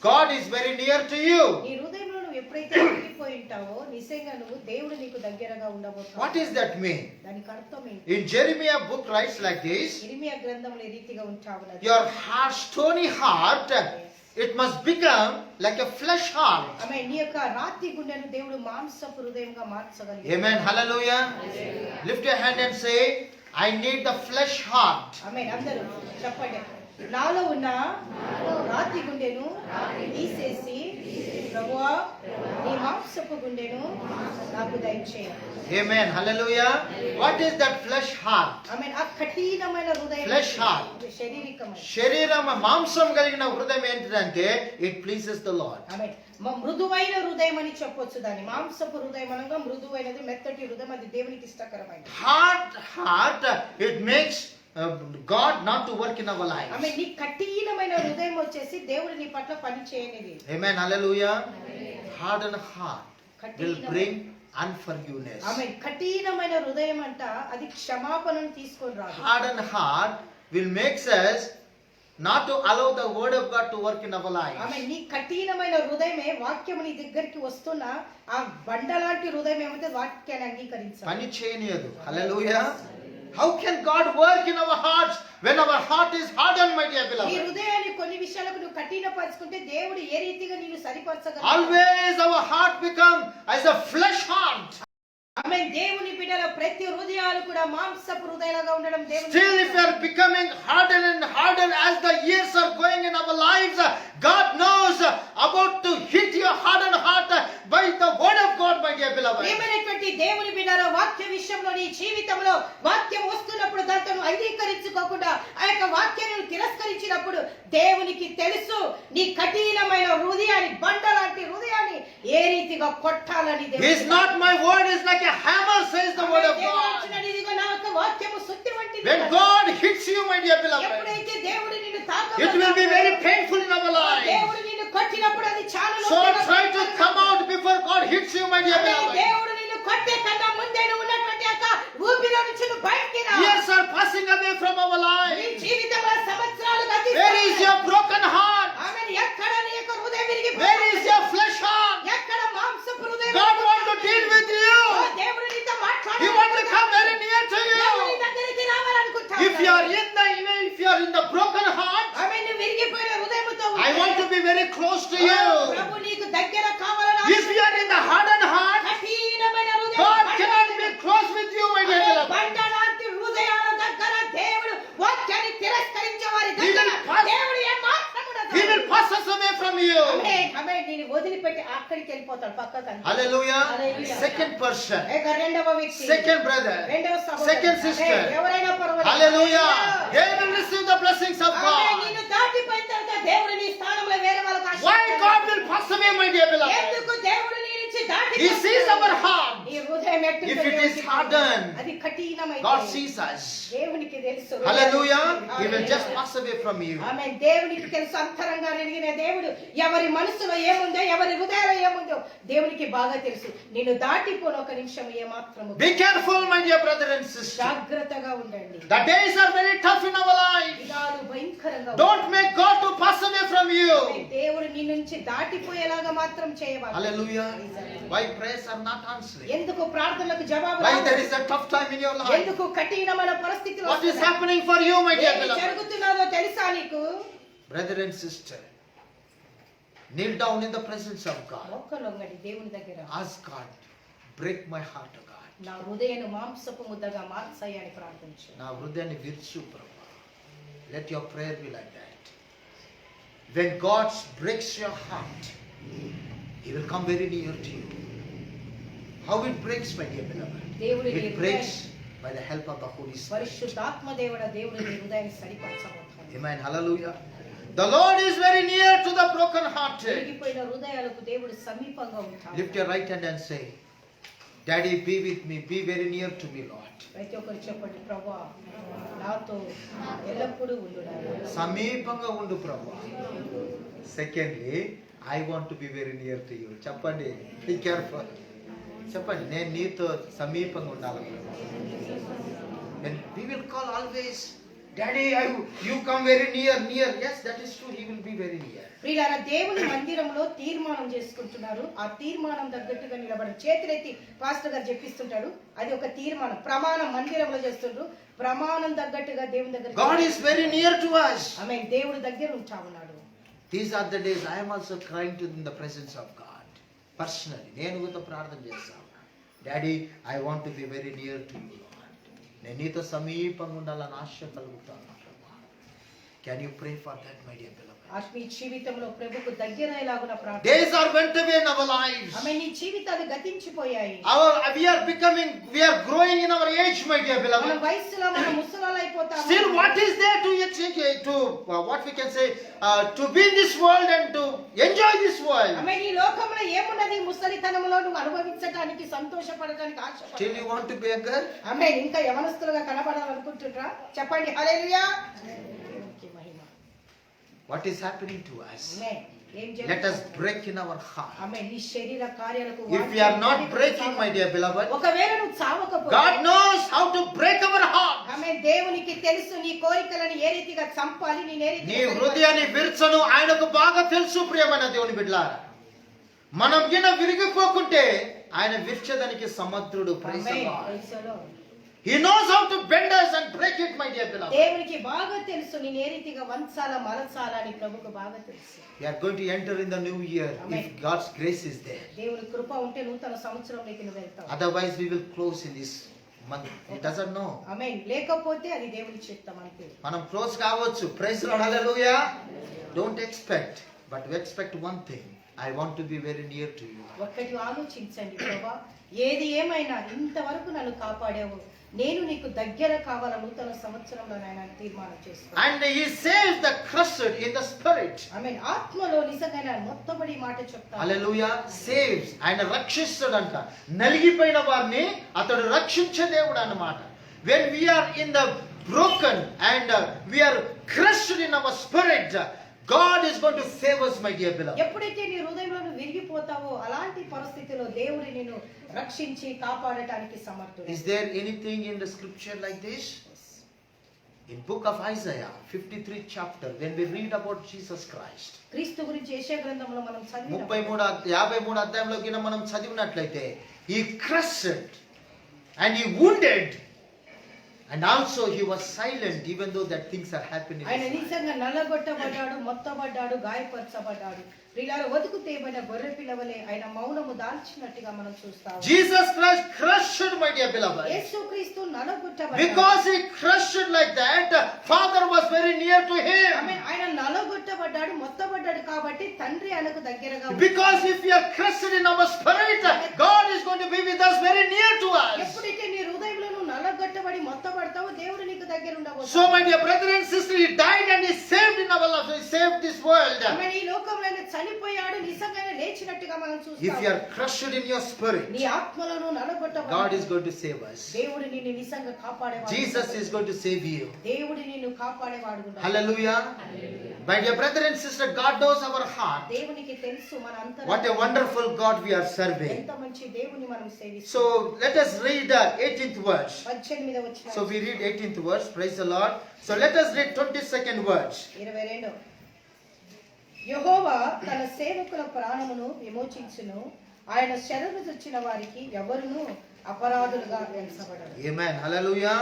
[SPEAKER 1] God is very near to you.
[SPEAKER 2] నీ హృదయంలో నువ్వు ఎప్పుడైతే విరిగిపోయి ఉంటావో నిజంగా నువ్వు దేవుడు నీకు దగ్గరగా ఉండబోతున్నావు.
[SPEAKER 1] What does that mean?
[SPEAKER 2] దానికి అర్థం ఏంటి?
[SPEAKER 1] In Jeremiah book writes like this,
[SPEAKER 2] ఇర్మియా గ్రంథంలో ఈ రీతిగా ఉంటావున్నది.
[SPEAKER 1] your heart, stony heart, it must become like a flesh heart.
[SPEAKER 2] నీ యొక్క రాతి గుండెను దేవుడు మాంసపు హృదయంగా మార్చగలిగాడు.
[SPEAKER 1] Amen. Hallelujah. Lift your hand and say, I need the flesh heart.
[SPEAKER 2] అందరూ చెప్పండి. నాలో ఉన్న రాతి గుండెను తీసేసి ప్రభువా నీ మాంసపు గుండెను నాకు దయచేయి.
[SPEAKER 1] Amen. Hallelujah. What is that flesh heart?
[SPEAKER 2] ఆ కఠినమైన హృదయం.
[SPEAKER 1] Flesh heart.
[SPEAKER 2] శారీరకమైన.
[SPEAKER 1] శరీరం మాంసం కలిగిన హృదయం ఏంటంటే it pleases the Lord.
[SPEAKER 2] మృదువైన హృదయం అని చెప్పొచ్చు దాన్ని. మాంసపు హృదయం అనగా మృదువైనది, మెత్తటి హృదయం, అది దేవునికి ఇష్టకరమైనది.
[SPEAKER 1] Hard heart, it makes God not to work in our lives.
[SPEAKER 2] నీ కఠినమైన హృదయం వచ్చేసి దేవుడు నీ పట్ల పని చేయనిది.
[SPEAKER 1] Amen. Hallelujah. Hardened heart will bring unforgiveness.
[SPEAKER 2] కఠినమైన హృదయం అంట అది క్షమాపణను తీసుకొని రాదు.
[SPEAKER 1] Hardened heart will makes us not to allow the word of God to work in our lives.
[SPEAKER 2] నీ కఠినమైన హృదయమే వాక్యము నీ దగ్గరికి వస్తున్న ఆ బండలాంటి హృదయం ఏమంటే వాక్యాన్ని అంగీకరించాలి.
[SPEAKER 1] పని చేయనియదు. Hallelujah. How can God work in our hearts when our heart is hardened, my dear beloved?
[SPEAKER 2] నీ హృదయాన్ని కొన్ని విషయాలకు నువ్వు కఠినపరుచుకుంటే దేవుడు ఏ రీతిగా నీవు సరిపరచగలడు?
[SPEAKER 1] Always our heart become as a flesh heart.
[SPEAKER 2] దేవుని బిడ్డల ప్రతి హృదయాలు కూడా మాంసపు హృదయాలుగా ఉండడం దేవుని.
[SPEAKER 1] Still if we are becoming hardened and hardened as the years are going in our lives, God knows about to hit your hardened heart by the word of God, my dear beloved.
[SPEAKER 2] ప్రియమైనటువంటి దేవుని బిడ్డల వాక్య విషయంలో నీ జీవితంలో వాక్యం వస్తున్నప్పుడు దాంతో అంగీకరించుకోకుండా ఆ యొక్క వాక్యాన్ని తిరస్కరించినప్పుడు దేవునికి తెలుసు నీ కఠినమైన హృదయాన్ని, బండలాంటి హృదయాన్ని ఏ రీతిగా కొట్టాలని.
[SPEAKER 1] Is not my word is like a hammer, says the word of God. When God hits you, my dear beloved, it will be very painful in our life. So try to come out before God hits you, my dear beloved. Years are passing away from our life. Where is your broken heart? Where is your flesh heart? God wants to deal with you. He wants to come very near to you. If you are in the broken heart, I want to be very close to you. If you are in the hardened heart, God cannot be close with you, my dear beloved. He will pass us away from you.
[SPEAKER 2] వదిలిపెట్టి అక్కడికి వెళ్ళిపోతాడు పక్కకి.
[SPEAKER 1] Hallelujah. Second person, second brother, second sister.
[SPEAKER 2] ఎవరైనా పర్వాలేదు.
[SPEAKER 1] Hallelujah. They will receive the blessings of God.
[SPEAKER 2] నిన్ను దాటిపోయిన తర్వాత దేవుడు నీ స్థానంలో వేరే వాళ్ళకి
[SPEAKER 1] Why God will pass away, my dear beloved?
[SPEAKER 2] ఎందుకు దేవుడు నీ నుంచి
[SPEAKER 1] He sees our heart.
[SPEAKER 2] నీ హృదయం ఎట్టుందో
[SPEAKER 1] if it is
[SPEAKER 2] దేవునికి
[SPEAKER 1] hardened,
[SPEAKER 2] అది కఠినమైతే
[SPEAKER 1] God sees us.
[SPEAKER 2] దేవునికి తెలుసు.
[SPEAKER 1] Hallelujah. He will just pass away from you.
[SPEAKER 2] ఆమేన్. దేవునికి తెలుసు, అంతరంగా ఎరిగిన దేవుడు ఎవరి మనసులో ఏముందో, ఎవరి హృదయంలో ఏముందో దేవునికి బాగా తెలుసు. నిన్ను దాటిపోను ఒక నిమిషం ఏమాత్రము.
[SPEAKER 1] Be careful, my dear brother and sister.
[SPEAKER 2] జాగ్రత్తగా ఉండండి.
[SPEAKER 1] The days are very tough in our life.
[SPEAKER 2] దినాలు భయంకరంగా
[SPEAKER 1] Don't make God to pass away from you.
[SPEAKER 2] దేవుడు నీ నుంచి దాటిపోయేలాగా మాత్రం చేయవాలి.
[SPEAKER 1] Hallelujah. Why prayers are not answering?
[SPEAKER 2] ఎందుకు ప్రార్థనలకు జవాబు
[SPEAKER 1] Why
[SPEAKER 2] Rao?
[SPEAKER 1] there is a tough time in your life?
[SPEAKER 2] ఎందుకు కఠినమైన పరిస్థితులు
[SPEAKER 1] What is
[SPEAKER 2] వస్తున్నాయి?
[SPEAKER 1] happening for you, my dear
[SPEAKER 2] ఏమి
[SPEAKER 1] beloved?
[SPEAKER 2] జరుగుతున్నదో తెలుసా నీకు?
[SPEAKER 1] Brother and sister, kneel down in the presence of God.
[SPEAKER 2] మొక్కలొంగడి దేవుని దగ్గర.
[SPEAKER 1] Ask God, break my heart, O God.
[SPEAKER 2] నా హృదయాన్ని మాంసపు ముద్దగా మార్చయ్య అని ప్రార్థించు.
[SPEAKER 1] నా హృదయాన్ని విరుచు ప్రభా. Let your prayer be like that. When God breaks your heart, He will come very near to you. How it breaks, my dear beloved?
[SPEAKER 2] దేవుడు నీ
[SPEAKER 1] It breaks by the help of the Holy Spirit.
[SPEAKER 2] పరిశుద్ధాత్మ దేవుడు దేవుడు నీ హృదయాన్ని సరిపరచబోతున్నాడు.
[SPEAKER 1] Amen. Hallelujah. The Lord is very near to the broken hearted.
[SPEAKER 2] విరిగిపోయిన హృదయాలకు దేవుడు సమీపంగా ఉంటాడు.
[SPEAKER 1] Lift your right hand and say, Daddy, be with me. Be very near to me, Lord.
[SPEAKER 2] ప్రతి ఒక్కరు చెప్పండి, ప్రభువా నాతో ఎల్లప్పుడూ ఉండుడాలి.
[SPEAKER 1] సమీపంగా ఉండు ప్రభా. Secondly, I want to be very near to you. చెప్పండి, బీ కేర్ఫుల్. చెప్పండి, నేను నీతో సమీపంగా ఉండాలి. We will call always, Daddy, you come very near. Yes, that is true. He will be very near.
[SPEAKER 2] ప్రియులారా, దేవుని మందిరంలో తీర్మానం చేసుకుంటున్నారు. ఆ తీర్మానం తగ్గట్టుగా నిలబడి చేతులెత్తి పాస్టర్ గారు చెప్పిస్తుంటాడు. అది ఒక తీర్మానం, ప్రమాణం మందిరంలో చేస్తుండ్రు. ప్రమాణం తగ్గట్టుగా దేవుని దగ్గర.
[SPEAKER 1] God is very near to us.
[SPEAKER 2] ఆమేన్. దేవుడి దగ్గర ఉంటా ఉన్నాడు.
[SPEAKER 1] These are the days I am also crying to in the presence of God. Personally, నేను కూడా ప్రార్థన చేస్తాను. Daddy, I want to be very near to you, Lord. నేను నీతో సమీపంగా ఉండాలని ఆశ కలుగుతాను. Can you pray for that, my dear beloved?
[SPEAKER 2] ఆత్మీయ జీవితంలో ప్రభుకు దగ్గరయ్యేలాగున ప్రార్థన.
[SPEAKER 1] Days are went away in our lives.
[SPEAKER 2] ఆమేన్. నీ జీవితాలు గతించిపోయాయి.
[SPEAKER 1] We are growing in our age, my dear
[SPEAKER 2] మన
[SPEAKER 1] beloved.
[SPEAKER 2] వయసులో మనం ముసలాలైపోతాము.
[SPEAKER 1] Still, what is there to what we can say, to be in this world and to enjoy this world?
[SPEAKER 2] ఆమేన్. ఈ లోకంలో ఏమున్నది? ముసలితనంలో నువ్వు అనుభవించడానికి, సంతోషపడడానికి, ఆశపడడానికి.
[SPEAKER 1] Still you want to be a girl?
[SPEAKER 2] ఆమేన్. ఇంకా యవనస్తులుగా కనబడాలనుకుంటున్నారా? చెప్పండి హల్లెలూయా. దేవునికి మహిమ.
[SPEAKER 1] What is happening to us?
[SPEAKER 2] ఆమేన్. ఏం
[SPEAKER 1] Let us
[SPEAKER 2] జరుగుతుంది?
[SPEAKER 1] break in our heart.
[SPEAKER 2] ఆమేన్. నీ శరీర కార్యాలకు
[SPEAKER 1] If we are not breaking, my dear beloved,
[SPEAKER 2] ఒకవేళ నువ్వు చావకపోతే
[SPEAKER 1] God knows how to break our heart.
[SPEAKER 2] ఆమేన్. దేవునికి తెలుసు నీ కోరికలను ఏ రీతిగా చంపాలి, నీ ఏ
[SPEAKER 1] నీ
[SPEAKER 2] రీతిగా
[SPEAKER 1] హృదయాన్ని విరచను ఆయనకు బాగా తెలుసు. ప్రియమైన దేవుని బిడ్డలారా, మనం గిన విరిగిపోకుంటే ఆయన విరచడానికి సమర్థుడు. Praise the
[SPEAKER 2] amen.
[SPEAKER 1] Lord.
[SPEAKER 2] Praise the Lord.
[SPEAKER 1] He knows how to bend us and break it, my dear beloved.
[SPEAKER 2] దేవునికి బాగా తెలుసు నేను ఏ రీతిగా వంచాలా, మలచాలా అని ప్రభుకు బాగా తెలుసు.
[SPEAKER 1] We are going to enter in the new year if God's grace is there.
[SPEAKER 2] దేవుని కృప ఉంటే నూతన సంవత్సరంలోకి నువ్వు వెళ్తావు.
[SPEAKER 1] Otherwise we will close in this month. He doesn't know.
[SPEAKER 2] ఆమేన్. లేకపోతే అది దేవుని చిత్తం అంతే.
[SPEAKER 1] మనం క్లోజ్ కావచ్చు. Praise the Lord. Hallelujah. Don't expect, but we expect one thing. I want to be very near to you.
[SPEAKER 2] ఒక్కటి ఆలోచించండి, ప్రభువా ఏది ఏమైనా ఇంతవరకు నన్ను కాపాడావు, నేను నీకు దగ్గర కావాల నూతన సంవత్సరంలో నేను తీర్మానం చేస్తాను.
[SPEAKER 1] And he saves the crushed in the spirit.
[SPEAKER 2] ఆమేన్. ఆత్మలో నిజంగా మొత్తబడి మాట చెప్తాను.
[SPEAKER 1] Hallelujah. Saves. ఆయన రక్షిస్తాడంట. నలిగిపోయిన వారిని అతడు రక్షించే దేవుడు అన్నమాట. When we are in the broken and we are crushed in our spirit, God is going to save us, my dear beloved.
[SPEAKER 2] ఎప్పుడైతే నీ హృదయంలో నువ్వు విరిగిపోతావో అలాంటి పరిస్థితిలో దేవుడు నిన్ను రక్షించి కాపాడటానికి సమర్థుడు.
[SPEAKER 1] Is there anything in the scripture like this? In book of Isaiah 53 chapter, when we read about Jesus Christ,
[SPEAKER 2] క్రీస్తు గురించి యెషయా గ్రంథంలో మనం చదివిన
[SPEAKER 1] 53 అధ్యాయంలో గిన మనం చదివినట్లయితే, he crushed and he wounded and also he was silent even though that things are happening.
[SPEAKER 2] ఆయన నిజంగా నల్లగొట్టబడ్డాడు, మొత్తబడ్డాడు, గాయపరచబడ్డాడు. ప్రియులారా, వదుకు తేబడిన గొర్రె పిల్లవలే ఆయన మౌనము దాల్చినట్టుగా మనం చూస్తాము.
[SPEAKER 1] Jesus Christ crushed, my dear beloved.
[SPEAKER 2] యేసుక్రీస్తు నలగొట్టబడ్డాడు.
[SPEAKER 1] Because he crushed like that, Father was very near to him.
[SPEAKER 2] ఆమేన్. ఆయన నలగొట్టబడ్డాడు, మొత్తబడ్డాడు కాబట్టి తండ్రి ఆయనకు దగ్గరగా ఉన్నాడు.
[SPEAKER 1] Because if we are crushed in our spirit, God is going to be with us, very near to us.
[SPEAKER 2] ఎప్పుడైతే నీ హృదయంలో నువ్వు నలగొట్టబడి మొత్తబడతావో దేవుడు నీకు దగ్గర ఉండబోతాడు.
[SPEAKER 1] So my dear brother and sister, he died and he saved in our life. He saved this world.
[SPEAKER 2] ఆమేన్. ఈ లోకంలో ఆయన చనిపోయాడు నిజంగా లేచినట్టుగా మనం
[SPEAKER 1] if
[SPEAKER 2] చూస్తాం.
[SPEAKER 1] you are crushed in your spirit,
[SPEAKER 2] నీ ఆత్మలను నలగొట్టబడి
[SPEAKER 1] God is going to save us.
[SPEAKER 2] దేవుడు నిన్ను నిజంగా కాపాడేవాడు.
[SPEAKER 1] Jesus is going to save you.
[SPEAKER 2] దేవుడు నిన్ను కాపాడేవాడు ఉన్నాడు.
[SPEAKER 1] Hallelujah. My dear brother and sister, God knows our heart.
[SPEAKER 2] దేవునికి తెలుసు మన
[SPEAKER 1] What a
[SPEAKER 2] అంతరంగం.
[SPEAKER 1] wonderful God we are serving.
[SPEAKER 2] ఎంత మంచి దేవుని మనం సేవిస్తాం.
[SPEAKER 1] So let us read the 18th verse.
[SPEAKER 2] 18వ వచనం.
[SPEAKER 1] So we read 18th verse. Praise the Lord. So let us read 22nd verse.
[SPEAKER 2] 22. యెహోవా తన సేవకుల ప్రాణమును విమోచించును, ఆయన శరణు తెచ్చిన వారికి ఎవరును అపరాధులుగా ఎంచబడరు.
[SPEAKER 1] Amen. Hallelujah.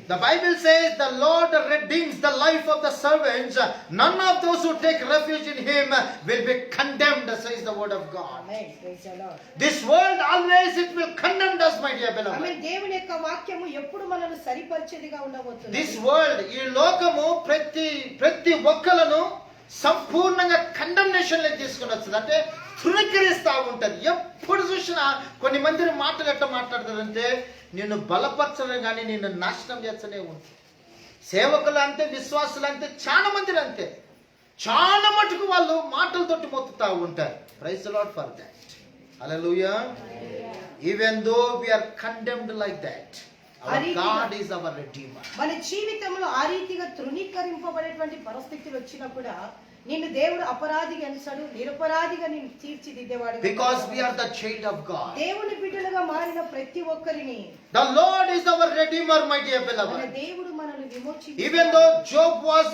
[SPEAKER 1] The Bible says the Lord redeems the life of the servants. None of those who take refuge in Him will be condemned, says the word of God.
[SPEAKER 2] Amen. Praise the Lord.
[SPEAKER 1] This world always it will condemn us, my dear beloved.
[SPEAKER 2] ఆమేన్. దేవుని యొక్క వాక్యము ఎప్పుడు మనల్ని సరిపరిచేదిగా ఉండబోతుంది.
[SPEAKER 1] This world, ఈ లోకము ప్రతి ఒక్కలను సంపూర్ణంగా కండమ్నేషన్ లో తీసుకుని వస్తుంది. అంటే తృణీకరిస్తా ఉంటది. ఎప్పుడు చూసినా కొన్ని మంది మాటలు ఎట్లా మాట్లాడతారంటే నిన్ను బలపరచడం కానీ నిన్ను నాశనం చేస్తూనే ఉంటుంది. సేవకులు అంతే, విశ్వాసులు అంతే, చాలా మంది అంతే. చాలా మటుకు వాళ్ళు మాటలతోటి మొత్తుతా ఉంటారు. Praise the lord for that. Hallelujah. Even though we are condemned like that, our God is our redeemer.
[SPEAKER 2] మన జీవితంలో ఆ రీతిగా తృణీకరింపబడేటువంటి పరిస్థితులు వచ్చినా కూడా నిన్ను దేవుడు అపరాధిగా ఎంచడు, నిరపరాధిగా నిన్ను తీర్చిదిద్దేవాడు.
[SPEAKER 1] Because we are the child of God.
[SPEAKER 2] దేవుని బిడ్డలుగా మారిన ప్రతి ఒక్కరిని
[SPEAKER 1] The Lord is our redeemer, my dear
[SPEAKER 2] మన
[SPEAKER 1] beloved.
[SPEAKER 2] దేవుడు మనల్ని విమోచించాడు.
[SPEAKER 1] Even though Job was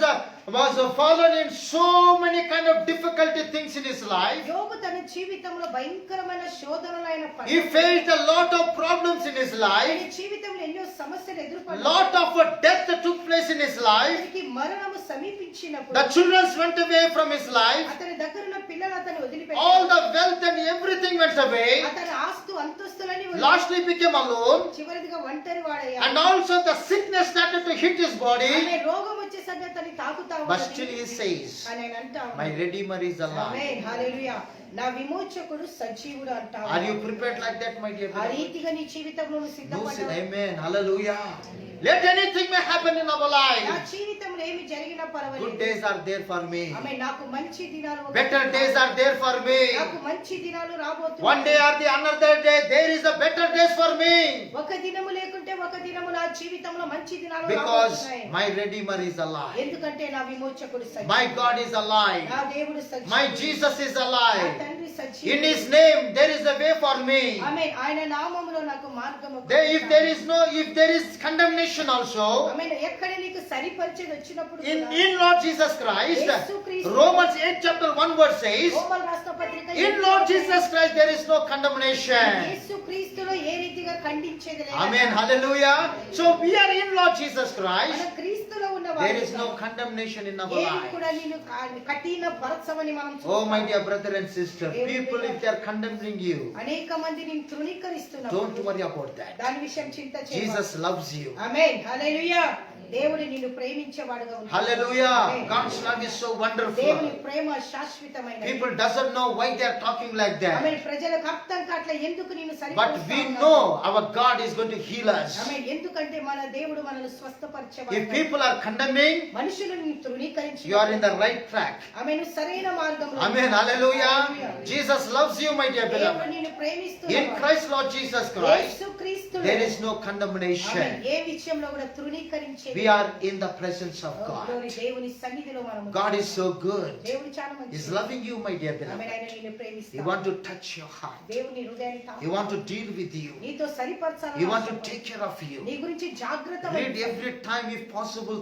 [SPEAKER 1] fallen in so many kind of difficulty things in his life,
[SPEAKER 2] యోబు తన జీవితంలో భయంకరమైన శోధనలైన
[SPEAKER 1] he faced a lot of problems in his life.
[SPEAKER 2] ఆయన జీవితంలో ఎన్నో సమస్యలు ఎదుర్కొన్నాడు.
[SPEAKER 1] Lot of death took place in his life.
[SPEAKER 2] అతనికి మరణము సమీపించినప్పుడు
[SPEAKER 1] The children went away from his life.
[SPEAKER 2] అతని దగ్గర ఉన్న పిల్లలు అతన్ని వదిలిపెట్టారు.
[SPEAKER 1] All the wealth and everything went away.
[SPEAKER 2] అతని ఆస్తు అంతస్తులని
[SPEAKER 1] Lastly became alone.
[SPEAKER 2] చివరిదిగా ఒంటరి వాడయ్యాడు.
[SPEAKER 1] And also the sickness started to hit his body.
[SPEAKER 2] ఆమె రోగం వచ్చేసరికి అతన్ని తాకుతా
[SPEAKER 1] But
[SPEAKER 2] ఉన్నది.
[SPEAKER 1] still he says,
[SPEAKER 2] అని ఆయన అంటాడు,
[SPEAKER 1] my redeemer is alive.
[SPEAKER 2] ఆమేన్, హల్లెలూయా, నా విమోచకుడు సజీవుడు అంటాడు.
[SPEAKER 1] Are you prepared like that, my dear
[SPEAKER 2] ఆ
[SPEAKER 1] beloved?
[SPEAKER 2] రీతిగా నీ జీవితంలో నువ్వు
[SPEAKER 1] No sin.
[SPEAKER 2] సిద్ధపడ్డావు.
[SPEAKER 1] Amen. Hallelujah. Let anything may happen in our
[SPEAKER 2] నా
[SPEAKER 1] life.
[SPEAKER 2] జీవితంలో ఏమి జరిగినా
[SPEAKER 1] Good
[SPEAKER 2] పర్వాలేదు.
[SPEAKER 1] days are there for me.
[SPEAKER 2] ఆమేన్, నాకు మంచి దినాలు
[SPEAKER 1] Better days are there for me.
[SPEAKER 2] నాకు మంచి దినాలు రాబోతున్నాయి.
[SPEAKER 1] One day or the another day, there is a better days for me.
[SPEAKER 2] ఒక దినము లేకుంటే ఒక దినము నా జీవితంలో మంచి దినాలు
[SPEAKER 1] Because
[SPEAKER 2] రాబోతున్నాయి.
[SPEAKER 1] my redeemer is alive.
[SPEAKER 2] ఎందుకంటే నా విమోచకుడు సజీవుడు.
[SPEAKER 1] My God is alive.
[SPEAKER 2] నా దేవుడు సజీవుడు.
[SPEAKER 1] My Jesus is
[SPEAKER 2] నా
[SPEAKER 1] alive.
[SPEAKER 2] తండ్రి
[SPEAKER 1] In
[SPEAKER 2] సజీవుడు.
[SPEAKER 1] His name, there is a way for me.
[SPEAKER 2] ఆమేన్, ఆయన నామములో నాకు మార్గము.
[SPEAKER 1] If there is condemnation also,
[SPEAKER 2] ఆమేన్, ఎక్కడ నీకు సరిపరిచేది వచ్చినప్పుడు
[SPEAKER 1] in Lord Jesus Christ, Romans 8 chapter 1 verse says,
[SPEAKER 2] Roman రాష్ట్ర పత్రిక
[SPEAKER 1] in Lord Jesus Christ there is no condemnation.
[SPEAKER 2] యేసుక్రీస్తులో ఏ రీతిగా ఖండించేది లేదు.
[SPEAKER 1] Amen. Hallelujah. So we are in Lord Jesus
[SPEAKER 2] మన
[SPEAKER 1] Christ.
[SPEAKER 2] క్రీస్తులో ఉన్న
[SPEAKER 1] There is no condemnation in our
[SPEAKER 2] ఏది
[SPEAKER 1] life.
[SPEAKER 2] కూడా నిన్ను కఠిన పరచమని మనం
[SPEAKER 1] Oh my
[SPEAKER 2] చూస్తాం.
[SPEAKER 1] dear brother and sister, people if they are condemning you,
[SPEAKER 2] అనేక మంది నిన్ను తృణీకరిస్తున్నారు.
[SPEAKER 1] don't worry about that.
[SPEAKER 2] దాని విషయం చింత చేయవద్దు.
[SPEAKER 1] Jesus loves you.
[SPEAKER 2] ఆమేన్, హల్లెలూయా. దేవుడు నిన్ను ప్రేమించేవాడుగా ఉన్నాడు.
[SPEAKER 1] Hallelujah.
[SPEAKER 2] Amen.
[SPEAKER 1] God's love is so wonderful.
[SPEAKER 2] దేవుని ప్రేమ శాశ్వతమైనది.
[SPEAKER 1] People doesn't know why they are talking like that.
[SPEAKER 2] ఆమేన్, ప్రజలకు అర్థం కాట్ల ఎందుకు నిన్ను
[SPEAKER 1] But
[SPEAKER 2] సరిపోలుస్తా
[SPEAKER 1] we
[SPEAKER 2] ఉన్నారు.
[SPEAKER 1] know our God is going to heal us.
[SPEAKER 2] ఆమేన్, ఎందుకంటే మన దేవుడు మనల్ని స్వస్థపరిచేవాడు.
[SPEAKER 1] If people are condemning,
[SPEAKER 2] మనుషులు నిన్ను తృణీకరించి
[SPEAKER 1] you are in the right track.
[SPEAKER 2] ఆమేన్, సరైన మార్గంలో
[SPEAKER 1] Amen. Hallelujah. Jesus loves you, my dear
[SPEAKER 2] దేవుడు
[SPEAKER 1] beloved.
[SPEAKER 2] నిన్ను
[SPEAKER 1] In
[SPEAKER 2] ప్రేమిస్తున్నాడు.
[SPEAKER 1] Christ Lord Jesus Christ,
[SPEAKER 2] యేసుక్రీస్తులో
[SPEAKER 1] there is no
[SPEAKER 2] amen,
[SPEAKER 1] condemnation.
[SPEAKER 2] ఏ విషయంలో కూడా తృణీకరించేది
[SPEAKER 1] We are in the presence of God.
[SPEAKER 2] దేవుని సన్నిధిలో మనము
[SPEAKER 1] God is so good.
[SPEAKER 2] దేవుడు చాలా
[SPEAKER 1] He's
[SPEAKER 2] మంచివాడు.
[SPEAKER 1] loving you, my dear
[SPEAKER 2] amen,
[SPEAKER 1] beloved.
[SPEAKER 2] ఆయన నిన్ను
[SPEAKER 1] He
[SPEAKER 2] ప్రేమిస్తాడు.
[SPEAKER 1] wants to touch your heart.
[SPEAKER 2] దేవుని హృదయాన్ని
[SPEAKER 1] He
[SPEAKER 2] తాకు.
[SPEAKER 1] wants to deal with you.
[SPEAKER 2] నీతో సరిపరచాలని
[SPEAKER 1] He wants to
[SPEAKER 2] ఆశపడు.
[SPEAKER 1] take care of you.
[SPEAKER 2] నీ గురించి జాగ్రత్త
[SPEAKER 1] Read
[SPEAKER 2] వహించు.
[SPEAKER 1] every time if possible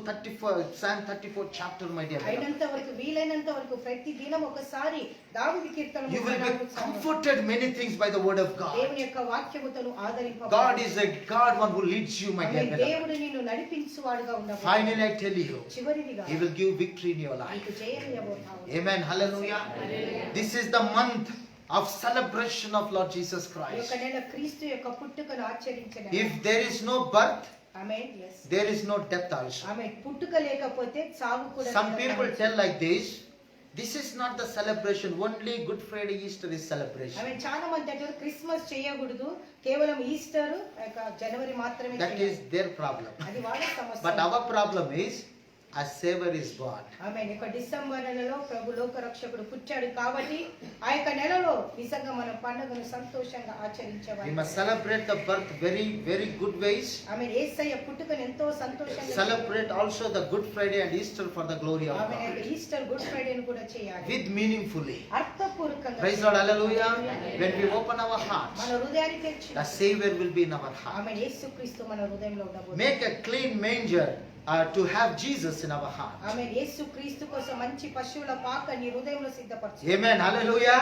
[SPEAKER 1] Psalm 34 chapter, my dear beloved.
[SPEAKER 2] అయినంత వరకు వీలైనంత వరకు ప్రతి దినం ఒకసారి దావీదు కీర్తన
[SPEAKER 1] You will
[SPEAKER 2] 34
[SPEAKER 1] be
[SPEAKER 2] చదువు.
[SPEAKER 1] comforted many things by the word of God.
[SPEAKER 2] దేవుని యొక్క వాక్యముతో ఆదరింపబడు.
[SPEAKER 1] God is a God one who leads you, my dear
[SPEAKER 2] amen,
[SPEAKER 1] beloved.
[SPEAKER 2] దేవుడు నిన్ను నడిపించువాడుగా ఉండబోతున్నాడు.
[SPEAKER 1] Finally, I tell you,
[SPEAKER 2] చివరిదిగా
[SPEAKER 1] He will give victory in your life.
[SPEAKER 2] నీకు జయమివ్వబోతున్నాడు.
[SPEAKER 1] Amen. Hallelujah. This is the month of celebration of Lord Jesus
[SPEAKER 2] ఈ
[SPEAKER 1] Christ.
[SPEAKER 2] యొక్క నెల క్రీస్తు యొక్క పుట్టుకను ఆచరించిన
[SPEAKER 1] If there is no birth,
[SPEAKER 2] amen, yes.
[SPEAKER 1] there is no death also.
[SPEAKER 2] ఆమేన్, పుట్టుక లేకపోతే చావు కూడా
[SPEAKER 1] Some
[SPEAKER 2] లేదు.
[SPEAKER 1] people tell like this, this is not the celebration, only Good Friday, Easter is celebration.
[SPEAKER 2] ఆమేన్, చాలా మంది అంటారు క్రిస్మస్ చేయకూడదు, కేవలం ఈస్టర్ జనవరి మాత్రమే
[SPEAKER 1] That
[SPEAKER 2] చేయాలి.
[SPEAKER 1] is their problem.
[SPEAKER 2] అది వాళ్ళ సమస్య.
[SPEAKER 1] But our problem is, a Savior is born.
[SPEAKER 2] ఆమె డిసెంబర్ నెలలో ప్రభు లోక రక్షకుడు పుట్టాడు కాబట్టి ఆ యొక్క నెలలో నిజంగా మనం పండుగను సంతోషంగా
[SPEAKER 1] We
[SPEAKER 2] ఆచరించేవారు.
[SPEAKER 1] must celebrate the birth very good ways.
[SPEAKER 2] ఆమె యేసయ్య పుట్టుకను ఎంతో సంతోషంగా
[SPEAKER 1] Celebrate also the Good Friday and Easter for the glory of
[SPEAKER 2] ఆమె
[SPEAKER 1] God.
[SPEAKER 2] ఈస్టర్ గుడ్ ఫ్రైడేని కూడా చేయాలి.
[SPEAKER 1] With meaningfully.
[SPEAKER 2] అర్థపూర్వకంగా.
[SPEAKER 1] Praise Lord, hallelujah. When we open our hearts,
[SPEAKER 2] మన హృదయాన్ని తెరిచి
[SPEAKER 1] the Savior will be in our heart.
[SPEAKER 2] ఆమె యేసుక్రీస్తు మన హృదయంలో ఉండబోతుంది.
[SPEAKER 1] Make a clean manger to have Jesus in our heart.
[SPEAKER 2] ఆమె యేసుక్రీస్తు కోసం మంచి పశువుల పాక నీ హృదయంలో సిద్ధపరచు.
[SPEAKER 1] Amen, hallelujah.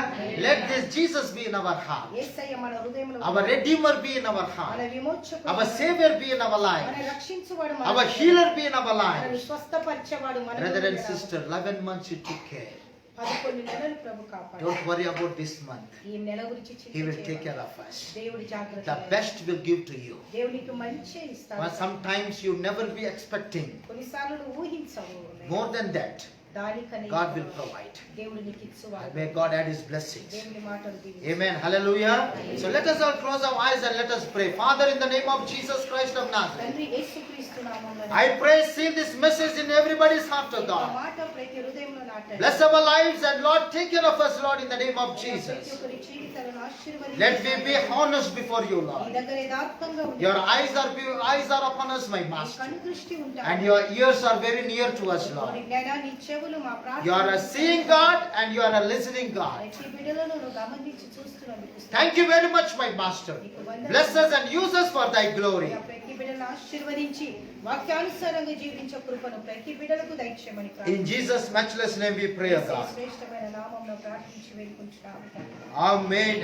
[SPEAKER 1] Let this Jesus be in our heart.
[SPEAKER 2] యేసయ్య మన హృదయంలో
[SPEAKER 1] Our Redeemer be in our
[SPEAKER 2] మన
[SPEAKER 1] heart.
[SPEAKER 2] విమోచకుడు,
[SPEAKER 1] Our Savior be in our
[SPEAKER 2] మన
[SPEAKER 1] life.
[SPEAKER 2] రక్షించువాడు,
[SPEAKER 1] Our healer be in our
[SPEAKER 2] మనల్ని
[SPEAKER 1] lives.
[SPEAKER 2] స్వస్థపరిచేవాడు మన
[SPEAKER 1] Brother and
[SPEAKER 2] ముందు
[SPEAKER 1] sister, 11 months you took care.
[SPEAKER 2] 11 నెలలు ప్రభు కాపాడు.
[SPEAKER 1] Don't worry about this month.
[SPEAKER 2] ఈ నెల గురించి
[SPEAKER 1] He will
[SPEAKER 2] చింతించేవాడు.
[SPEAKER 1] take care of us.
[SPEAKER 2] దేవుడి జాగ్రత్త.
[SPEAKER 1] The best will give to you.
[SPEAKER 2] దేవునికి మంచి ఇస్తాడు.
[SPEAKER 1] But sometimes you never be expecting.
[SPEAKER 2] కొన్నిసార్లు నువ్వు ఊహించవు.
[SPEAKER 1] More than that,
[SPEAKER 2] దానికని
[SPEAKER 1] God will provide.
[SPEAKER 2] దేవుడు నీకు ఇచ్చువాడు.
[SPEAKER 1] May God add His blessings.
[SPEAKER 2] దేవుని మాటలు దీవించు.
[SPEAKER 1] Amen. Hallelujah. So let us all close our eyes and let us pray. Father, in the name of Jesus Christ of Nazareth,
[SPEAKER 2] తండ్రి యేసుక్రీస్తు నామములో
[SPEAKER 1] I pray, seal this message in everybody's heart, O
[SPEAKER 2] ఈ
[SPEAKER 1] God.
[SPEAKER 2] మాట ప్రతి హృదయంలో నాటండి.
[SPEAKER 1] Bless our lives and Lord, take care of us, Lord, in the name of
[SPEAKER 2] ప్రతి
[SPEAKER 1] Jesus.
[SPEAKER 2] ఒక్కరి జీవితాలను ఆశీర్వదించు.
[SPEAKER 1] Let me be honest before you,
[SPEAKER 2] నీ
[SPEAKER 1] Lord.
[SPEAKER 2] దగ్గర యథార్థంగా ఉండు.
[SPEAKER 1] Your eyes are upon us, my
[SPEAKER 2] నీ
[SPEAKER 1] Master.
[SPEAKER 2] కన్ను దృష్టి ఉంటాయి.
[SPEAKER 1] And your ears are very near to us, Lord.
[SPEAKER 2] నీ చెవులు మా
[SPEAKER 1] You are a seeing God and you are a listening God.
[SPEAKER 2] ప్రతి బిడ్డలను నువ్వు గమనించి చూస్తున్నందుకు
[SPEAKER 1] Thank you very much, my Master. Bless us and use us for thy glory.
[SPEAKER 2] ప్రతి బిడ్డలను ఆశీర్వదించి వాక్యానుసారంగా జీవించే కృపను ప్రతి బిడ్డలకు దయచేయమని
[SPEAKER 1] In Jesus' matchless name we pray, O God.
[SPEAKER 2] శ్రేష్టమైన నామములో ప్రార్థించి వేడుకుంటున్నాము.
[SPEAKER 1] Amen.